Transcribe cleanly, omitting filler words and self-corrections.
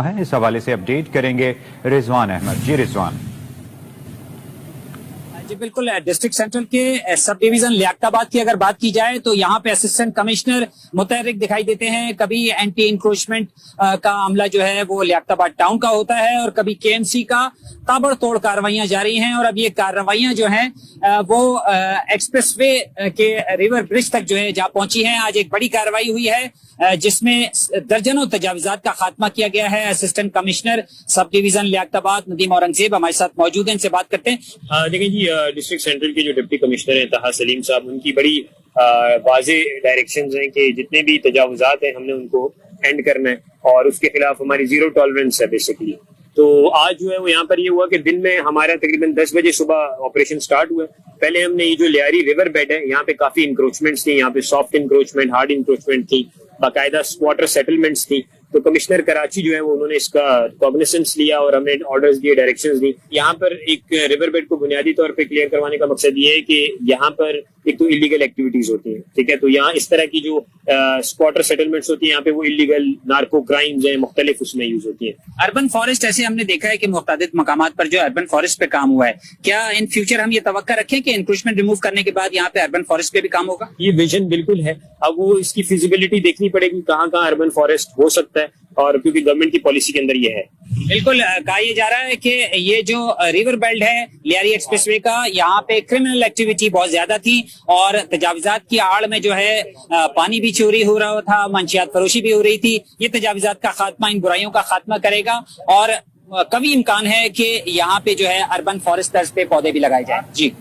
है। इस हवाले से अपडेट करेंगे रिजवान अहमद। जी रिजवान। जी बिल्कुल, डिस्ट्रिक्ट सेंट्रल के सब डिवीजन लियाकताबाद की अगर बात की जाए तो यहाँ पे असिस्टेंट कमिश्नर मुतहर्रिक दिखाई देते हैं। कभी एंटी इंक्रोचमेंट का अमला जो है वो लियाकताबाद टाउन का होता है और कभी केएमसी का ताबड़तोड़ कार्रवाइयां जारी हैं। और अब ये कार्रवाइयां जो हैं वो एक्सप्रेसवे के रिवर ब्रिज तक जो है जा पहुंची हैं। आज एक बड़ी कार्रवाई हुई है जिसमें दर्जनों तजावुजात का खात्मा किया गया है। Assistant commissioner sub division Liaquatabad Nadeem Aurangzeb हमारे साथ मौजूद हैं, इनसे बात करते हैं। देखिए जी, डिस्ट्रिक्ट सेंट्रल के जो डिप्टी कमिश्नर हैं तहा सलीम साहब, उनकी बड़ी वाज़े डायरेक्शंस हैं कि जितने भी तजावुजात हैं हमने उनको एंड करना है और उसके खिलाफ हमारी जीरो टॉलरेंस है बेसिकली। तो आज जो है वो यहाँ पर ये हुआ कि दिन में हमारा तकरीबन 10 बजे सुबह ऑपरेशन स्टार्ट हुआ। पहले हमने ये जो लियारी रिवर बेड है यहाँ पे काफी इंक्रोचमेंट्स थी, यहाँ पे सॉफ्ट इंक्रोचमेंट, हार्ड इंक्रोचमेंट थी, बाकायदा स्क्वाटर सेटलमेंट्स थी। तो कमिश्नर कराची जो है वो उन्होंने इसका कॉग्निसेंस लिया और हमने ऑर्डर्स दिए, डायरेक्शंस दी। यहाँ पर एक रिवर बेड को बुनियादी तौर पे क्लियर करवाने का मकसद ये है कि यहाँ पर एक तो इलीगल एक्टिविटीज होती हैं, ठीक है, तो यहाँ इस तरह की जो स्क्वाटर सेटलमेंट्स होती है यहाँ पे वो इलीगल नार्को क्राइम्स हैं, मुख्तलिफ उसमें यूज होती है। अर्बन फॉरेस्ट ऐसे हमने देखा है कि मुख्तलिफ मकामात पर जो अर्बन फॉरेस्ट पे काम हुआ है, क्या इन फ्यूचर हम ये तवक्का रखें कि इंक्रोचमेंट रिमूव करने के बाद यहाँ पे अर्बन फॉरेस्ट पे भी काम होगा? ये विजन बिल्कुल है। अब वो इसकी फिजिबिलिटी देखनी पड़ेगी कहाँ कहाँ अर्बन फॉरेस्ट हो सकता है, और क्योंकि गवर्नमेंट की पॉलिसी के अंदर ये है। बिल्कुल, कहा यह जा रहा है कि ये जो रिवर बेल्ट है लियारी एक्सप्रेसवे का, यहाँ पे क्रिमिनल एक्टिविटी बहुत ज्यादा थी और तजावुजात की आड़ में जो है पानी भी चोरी हो रहा था, मंशियात फरोशी भी हो रही थी। ये तजावुजात का खात्मा, इन बुराइयों का खात्मा करेगा और कभी इम्कान है कि यहाँ पे जो है अर्बन फॉरेस्ट तर्ज पे पौधे भी लगाए जाए। जी।